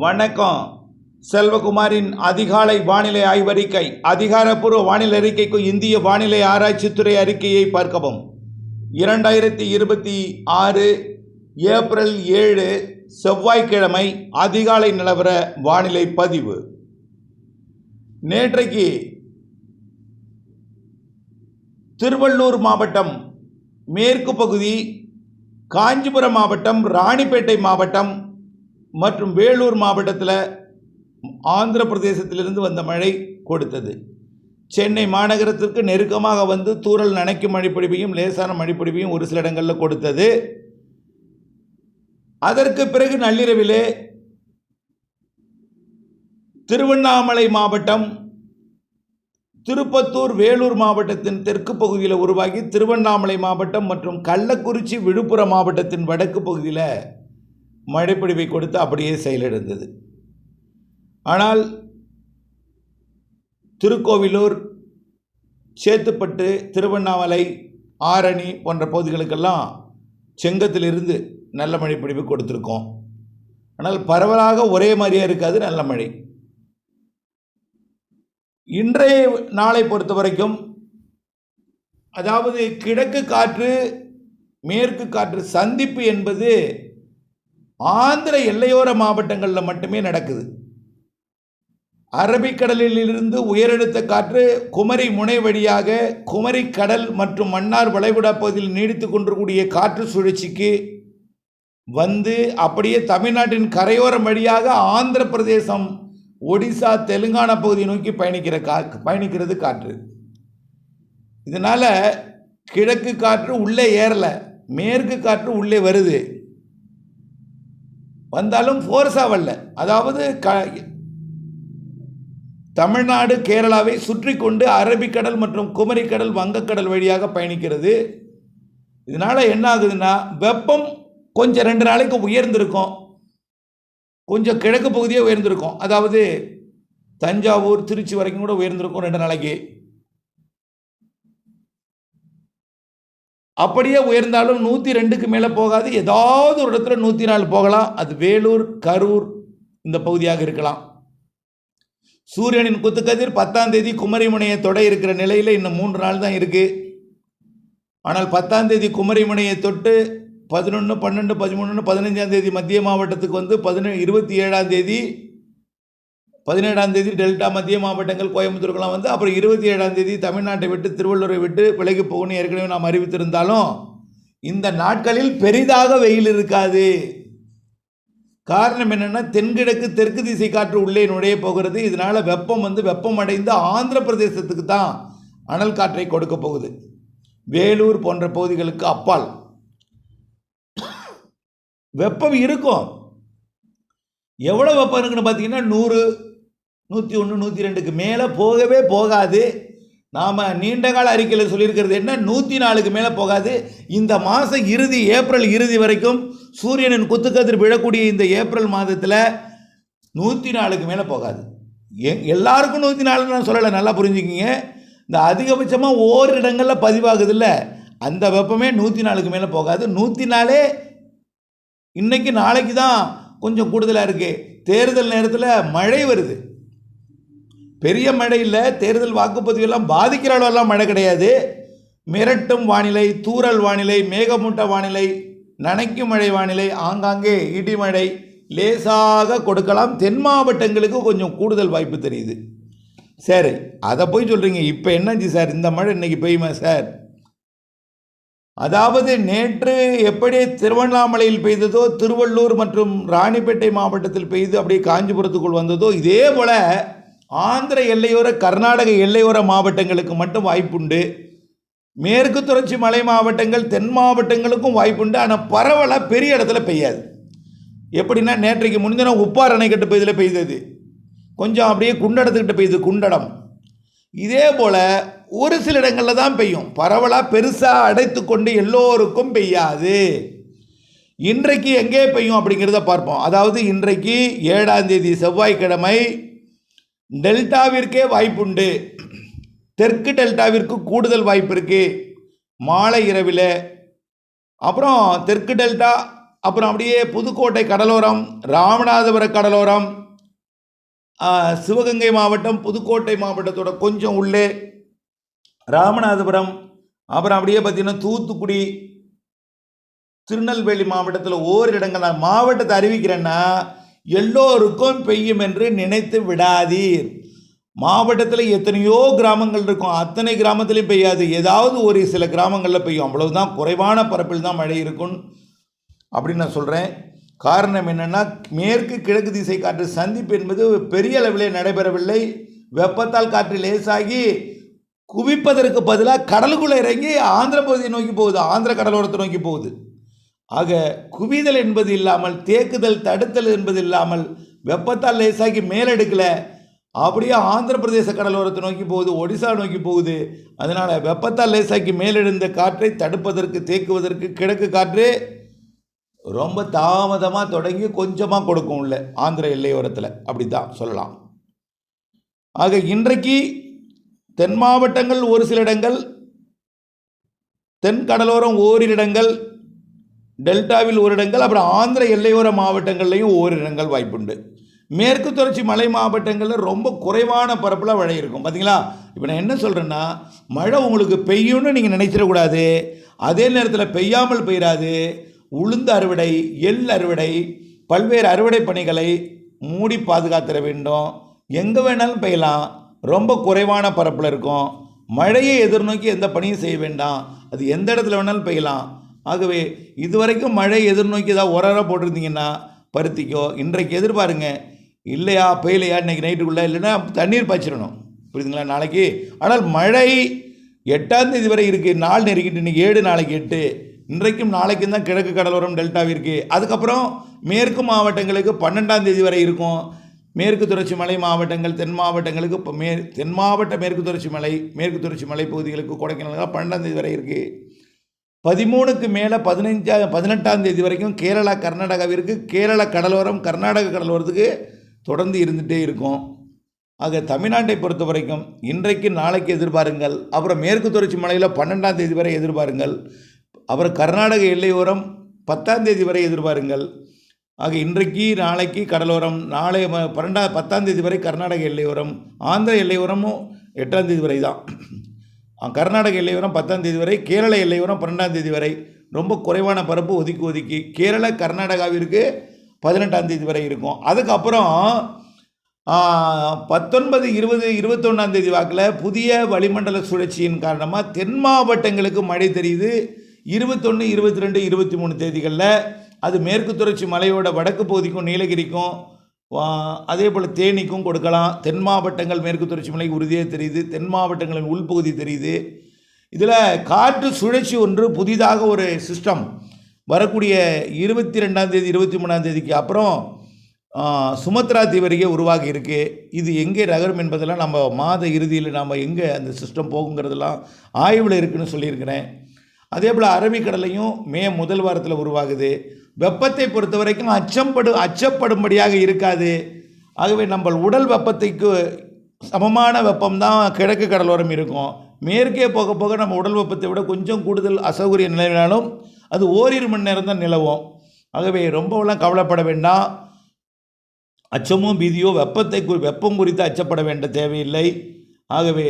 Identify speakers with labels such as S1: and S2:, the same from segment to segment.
S1: வணக்கம். செல்வகுமாரின் அதிகாலை வானிலை ஆய்வறிக்கை. அதிகாரப்பூர்வ வானிலை அறிக்கைக்கு இந்திய வானிலை ஆராய்ச்சித்துறை அறிக்கையை பார்க்கவும். 2026 ஏப்ரல் 7 செவ்வாய்க்கிழமை அதிகாலை நிலவர வானிலை பதிவு. நேற்றைக்கு திருவள்ளூர் மாவட்டம் மேற்கு பகுதி, காஞ்சிபுரம் மாவட்டம், ராணிப்பேட்டை மாவட்டம் மற்றும் வேலூர் மாவட்டத்தில் ஆந்திர பிரதேசத்திலிருந்து வந்த மழை கொடுத்தது. சென்னை மாநகரத்திற்கு நெருக்கமாக வந்து தூறல் நனைக்கும் மழைப்பொழிவையும் லேசான மழைப்பொழிவையும் ஒரு சில இடங்களில் கொடுத்தது. அதற்கு பிறகு நள்ளிரவிலே திருவண்ணாமலை மாவட்டம், திருப்பத்தூர், வேலூர் மாவட்டத்தின் தெற்கு பகுதியில் உருவாகி திருவண்ணாமலை மாவட்டம் மற்றும் கள்ளக்குறிச்சி, விழுப்புரம் மாவட்டத்தின் வடக்கு பகுதியில் மழைப்பொழிவை கொடுத்து அப்படியே செயலிழந்தது. ஆனால் திருக்கோவிலூர், சேத்துப்பட்டு, திருவண்ணாமலை, ஆரணி போன்ற பகுதிகளுக்கெல்லாம் செங்கத்திலிருந்து நல்ல மழைப்பொழிவு கொடுத்துருக்கோம். ஆனால் பரவலாக ஒரே மாதிரியே இருக்காது நல்ல மழை. இன்றைய நாளை பொறுத்த வரைக்கும், அதாவது கிழக்கு காற்று மேற்கு காற்று சந்திப்பு என்பது ஆந்திர எல்லையோர மாவட்டங்களில் மட்டுமே நடக்குது. அரபிக்கடலில் இருந்து உயரழுத்த காற்று குமரி முனை வழியாக குமரி கடல் மற்றும் மன்னார் வளைகுடா பகுதியில் நீடித்து கொண்டிருக்கூடிய காற்று சுழற்சிக்கு வந்து அப்படியே தமிழ்நாட்டின் கரையோரம் வழியாக ஆந்திர பிரதேசம், ஒடிசா, தெலுங்கானா பகுதியை நோக்கி பயணிக்கிறது காற்று. இதனால் கிழக்கு காற்று உள்ளே ஏறலை, மேற்கு காற்று உள்ளே வருது. வந்தாலும் ஃபோர்ஸாக வரல. அதாவது தமிழ்நாடு, கேரளாவை சுற்றி கொண்டு அரபிக்கடல் மற்றும் குமரிக்கடல், வங்கக்கடல் வழியாக பயணிக்கிறது. இதனால் என்ன ஆகுதுன்னா, வெப்பம் கொஞ்சம் 2 நாளைக்கு உயர்ந்திருக்கும், கொஞ்சம் கிழக்கு பகுதியே உயர்ந்திருக்கும். அதாவது தஞ்சாவூர், திருச்சி வரைக்கும் கூட உயர்ந்திருக்கும் 2 நாளைக்கு. அப்படியே உயர்ந்தாலும் 102க்கு மேலே போகாது. ஏதாவது ஒரு இடத்துல 104 போகலாம். அது வேலூர், கரூர் இந்த பகுதியாக இருக்கலாம். சூரியனின் குத்துக்கதிர் 10ஆம் தேதி குமரிமுனையை தொட இருக்கிற நிலையில் இன்னும் 3 நாள் தான் இருக்குது. ஆனால் 10ஆம் தேதி குமரிமுனையை தொட்டு 11, 12, 13, 15ஆம் தேதி மத்திய மாவட்டத்துக்கு வந்து 27ஆம் தேதி, 17ஆம் தேதி டெல்டா மத்திய மாவட்டங்கள், கோயம்புத்தூருக்கெல்லாம் வந்து அப்புறம் 27ஆம் தேதி தமிழ்நாட்டை விட்டு திருவள்ளூரை விட்டு விலகி போகணும்னு ஏற்கனவே நாம் அறிவித்திருந்தாலும் இந்த நாட்களில் பெரிதாக வெயில் இருக்காது. காரணம் என்னென்னா, தென்கிழக்கு தெற்கு திசை காற்று உள்ளே நுழைய போகிறது. இதனால் வெப்பம் வந்து வெப்பமடைந்து ஆந்திர பிரதேசத்துக்கு தான் அனல் காற்றை கொடுக்க போகுது. வேலூர் போன்ற பகுதிகளுக்கு அப்பால் வெப்பம் இருக்கும். எவ்வளோ வெப்பம் இருக்குன்னு பார்த்தீங்கன்னா 100, 101, 102க்கு மேலே போகவே போகாது. நாம் நீண்டகால அறிக்கையில் சொல்லியிருக்கிறது என்ன, 104க்கு மேலே போகாது. இந்த மாதம் இறுதி, ஏப்ரல் இறுதி வரைக்கும் சூரியனின் குத்துக்கதிர் விழக்கூடிய இந்த ஏப்ரல் மாதத்தில் 104க்கு மேலே போகாது. எல்லாருக்கும் 104 நான் சொல்லலை, நல்லா புரிஞ்சுக்கிங்க. இந்த அதிகபட்சமாக ஓரிரு இடங்களில் பதிவாகுது இல்லை, அந்த வெப்பமே 104க்கு மேலே போகாது. 104 இன்னைக்கு நாளைக்கு தான் கொஞ்சம் கூடுதலாக இருக்குது. தேர்தல் நேரத்தில் மழை வருது, பெரிய மழை இல்லை. தேர்தல் வாக்குப்பதிவெல்லாம் பாதிக்கிற அளவெல்லாம் மழை கிடையாது. மிரட்டும் வானிலை, தூறல் வானிலை, மேகமூட்ட வானிலை, நனைக்கும் மழை வானிலை, ஆங்காங்கே இடிமழை லேசாக கொடுக்கலாம். தென் மாவட்டங்களுக்கு கொஞ்சம் கூடுதல் வாய்ப்பு தெரியுது. சரி, அதை போய் சொல்கிறீங்க, இப்போ என்னாச்சு சார், இந்த மழை இன்னைக்கு பெய்யுமா சார்? அதாவது நேற்று எப்படி திருவண்ணாமலையில் பெய்ததோ, திருவள்ளூர் மற்றும் ராணிப்பேட்டை மாவட்டத்தில் பெய்து அப்படியே காஞ்சிபுரத்துக்குள் வந்ததோ, இதே போல் ஆந்திர எல்லையோர, கர்நாடக எல்லையோர மாவட்டங்களுக்கு மட்டும் வாய்ப்புண்டு. மேற்கு தொடர்ச்சி மலை மாவட்டங்கள், தென் மாவட்டங்களுக்கும் வாய்ப்புண்டு. ஆனால் பரவலாக பெரிய இடத்துல பெய்யாது. எப்படின்னா, நேற்றைக்கு முன்தினம் உப்பார் அணைக்கட்டு பகுதியில் பெய்தது, கொஞ்சம் அப்படியே குண்டடத்துக்கிட்ட பெய்யுது, குண்டடம். இதே போல் ஒரு சில இடங்களில் தான் பெய்யும், பரவலாக பெருசாக அடைத்து கொண்டு எல்லோருக்கும் பெய்யாது. இன்றைக்கு எங்கே பெய்யும் அப்படிங்கிறத பார்ப்போம். அதாவது இன்றைக்கு 7ஆம் தேதி செவ்வாய்க்கிழமை டெல்டாவிற்கே வாய்ப்புண்டு. தெற்கு டெல்டாவிற்கு கூடுதல் வாய்ப்பு இருக்குது மாலை இரவில். அப்புறம் தெற்கு டெல்டா, அப்புறம் அப்படியே புதுக்கோட்டை கடலோரம், ராமநாதபுர கடலோரம், சிவகங்கை மாவட்டம், புதுக்கோட்டை மாவட்டத்தோட கொஞ்சம் உள்ளே ராமநாதபுரம், அப்புறம் அப்படியே பார்த்தீங்கன்னா தூத்துக்குடி, திருநெல்வேலி மாவட்டத்தில் ஓரிரு இடங்கள். நான் மாவட்டத்தை அறிவிக்கிறேன்னா எல்லோருக்கும் பெய்யும் என்று நினைத்து விடாதீர். மாவட்டத்தில் எத்தனையோ கிராமங்கள் இருக்கும், அத்தனை கிராமத்திலையும் பெய்யாது, ஏதாவது ஒரு சில கிராமங்களில் பெய்யும், அவ்வளவுதான். குறைவான பரப்பில் தான் மழை இருக்கும் அப்படின்னு நான் சொல்கிறேன். காரணம் என்னென்னா, மேற்கு கிழக்கு திசை காற்று சந்திப்பு என்பது பெரிய அளவிலே நடைபெறவில்லை. வெப்பத்தால் காற்று லேசாகி குவிப்பதற்கு பதிலாக கடலுக்குள்ளே இறங்கி ஆந்திர பகுதியை நோக்கி போகுது, ஆந்திர கடலோரத்தை நோக்கி போகுது. ஆக குவிதல் என்பது இல்லாமல், தேக்குதல் தடுத்தல் என்பது இல்லாமல், வெப்பத்தால் லேசாகி மேலெடுக்கலை, அப்படியே ஆந்திர பிரதேச கடலோரத்தை நோக்கி போகுது, ஒடிசா நோக்கி போகுது. அதனால் வெப்பத்தால் லேசாக்கி மேலெழுந்த காற்றை தடுப்பதற்கு, தேக்குவதற்கு கிழக்கு காற்று ரொம்ப தாமதமாக தொடங்கி கொஞ்சமாக கொடுக்கும் உள்ள ஆந்திர எல்லையோரத்தில், அப்படி தான் சொல்லலாம். ஆக இன்றைக்கு தென் மாவட்டங்கள் ஒரு சில இடங்கள், தென் கடலோரம் ஓரிரு இடங்கள், டெல்டாவில் ஒரு இடங்கள், அப்புறம் ஆந்திர எல்லையோர மாவட்டங்கள்லையும் ஓரிரு இடங்கள் வாய்ப்புண்டு. மேற்கு தொடர்ச்சி மலை மாவட்டங்களில் ரொம்ப குறைவான பரப்பில் மழை இருக்கும். பார்த்தீங்களா, இப்போ நான் என்ன சொல்கிறேன்னா, மழை உங்களுக்கு பெய்யும்னு நீங்கள் நினைச்சிடக்கூடாது. அதே நேரத்தில் பெய்யாமல் பெய்யாது. உளுந்து அறுவடை, எள் அறுவடை, பல்வேறு அறுவடை பணிகளை மூடி பாதுகாத்திட வேண்டும். எங்கே வேணாலும் பெய்யலாம், ரொம்ப குறைவான பரப்பில் இருக்கும். மழையை எதிர்நோக்கி எந்த பணியும் செய்ய வேண்டாம், அது எந்த இடத்துல வேணாலும் பெய்யலாம். ஆகவே இதுவரைக்கும் மழை எதிர்நோக்கி ஏதாவது உரரை போட்டிருந்தீங்கன்னா பருத்திக்கோ, இன்றைக்கு எதிர்பாருங்க, இல்லையா பெய்யலையா இன்றைக்கி நைட்டுக்குள்ளே, இல்லைன்னா தண்ணீர் பாய்ச்சிடணும், புரியுதுங்களா நாளைக்கு. ஆனால் மழை 8ஆம் தேதி வரை இருக்குது, நாள் நெருக்கிட்டு, இன்றைக்கி 7, நாளைக்கு 8, இன்றைக்கும் நாளைக்கும் தான் கிழக்கு கடலோரம் டெல்டாவிற்கு. அதுக்கப்புறம் மேற்கு மாவட்டங்களுக்கு 12ஆம் தேதி வரை இருக்கும். மேற்கு தொடர்ச்சி மலை மாவட்டங்கள், தென் மாவட்டங்களுக்கு இப்போ தென் மாவட்ட மேற்கு தொடர்ச்சி மலை, மேற்கு தொடர்ச்சி மலை பகுதிகளுக்கு, கொடைக்கானல் 12ஆம் தேதி வரை இருக்குது. 13க்கு மேலே 18ஆம் தேதி வரைக்கும் கேரளா கர்நாடகாவிற்கு, கேரள கடலோரம் கர்நாடக கடலோரத்துக்கு தொடர்ந்து இருந்துகிட்டே இருக்கும். ஆக தமிழ்நாட்டை பொறுத்த வரைக்கும் இன்றைக்கு நாளைக்கு எதிர்பாருங்கள். அப்புறம் மேற்கு தொடர்ச்சி மலையில் 12ஆம் தேதி வரை எதிர்பாருங்கள். அப்புறம் கர்நாடக எல்லையோரம் 10ஆம் தேதி வரை எதிர்பாருங்கள். ஆக இன்றைக்கு நாளைக்கு கடலோரம், நாளை 10ஆம் தேதி வரை கர்நாடக எல்லையோரம், ஆந்திர எல்லையோரமும் 8ஆம் தேதி வரை தான். கர்நாடக எல்லையோரம் 10ஆம் தேதி வரை, கேரள எல்லையோரம் 12ஆம் தேதி வரை. ரொம்ப குறைவான பரப்பு ஒதுக்கி கேரள கர்நாடகாவிற்கு 18ஆம் தேதி வரை இருக்கும். அதுக்கப்புறம் 19, 20, 21ஆம் தேதி வாக்கில் புதிய வளிமண்டல சுழற்சியின் காரணமாக தென் மாவட்டங்களுக்கு மழை தெரியுது. 21, 22, 23 தேதிகளில் அது மேற்கு தொடர்ச்சி மலையோட வடக்கு பகுதிக்கும் நீலகிரிக்கும் அதே போல் தேனிக்கும் கொடுக்கலாம். தென் மாவட்டங்கள் மேற்கு தொடர்ச்சி மலை உறுதியாக தெரியுது, தென் மாவட்டங்களின் உள்பகுதி தெரியுது. இதில் காற்று சுழற்சி ஒன்று புதிதாக ஒரு சிஸ்டம் வரக்கூடிய 22ஆம் தேதி 23ஆம் தேதிக்கு அப்புறம் சுமத்ரா தீவரிகை உருவாகி இருக்குது. இது எங்கே நகரும் என்பதெல்லாம் நம்ம மாத இறுதியில் நாம் எங்கே அந்த சிஸ்டம் போகுங்கிறதெல்லாம் ஆய்வில் இருக்குதுன்னு சொல்லியிருக்கிறேன். அதே போல் அரபிக்கடலையும் மே முதல் வாரத்தில் உருவாகுது. வெப்பத்தை பொறுத்த வரைக்கும் அச்சப்படும்படியாக இருக்காது. ஆகவே நம்ம உடல் வெப்பத்தைக்கு சமமான வெப்பம்தான் கிழக்கு கடலோரம் இருக்கும். மேற்கே போக போக நம்ம உடல் வெப்பத்தை விட கொஞ்சம் கூடுதல் அசௌகரியம் நிலவினாலும் அது ஓரிரு மணி நேரம் தான் நிலவும். ஆகவே ரொம்பவெல்லாம் கவலைப்பட வேண்டாம். அச்சமோ பீதியோ வெப்பம் குறித்து அச்சப்பட வேண்டிய தேவையில்லை. ஆகவே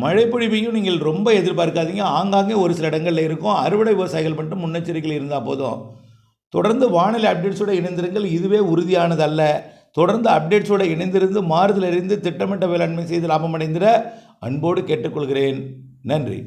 S1: மழை பொழிவையும் நீங்கள் ரொம்ப எதிர்பார்க்காதீங்க. ஆங்காங்கே ஒரு சில இடங்களில் இருக்கும். அறுவடை விவசாயிகள் மட்டும் முன்னெச்சரிக்கையில் இருந்தால் போதும். தொடர்ந்து வானிலை அப்டேட்ஸோடு இணைந்திருங்கள். இதுவே உறுதியானது அல்ல. தொடர்ந்து அப்டேட்ஸோடு இணைந்திருந்து மாறுதல் அறிந்து திட்டமிட்ட வேளாண்மை செய்து லாபம் அடைந்திட அன்போடு கேட்டுக்கொள்கிறேன். நன்றி.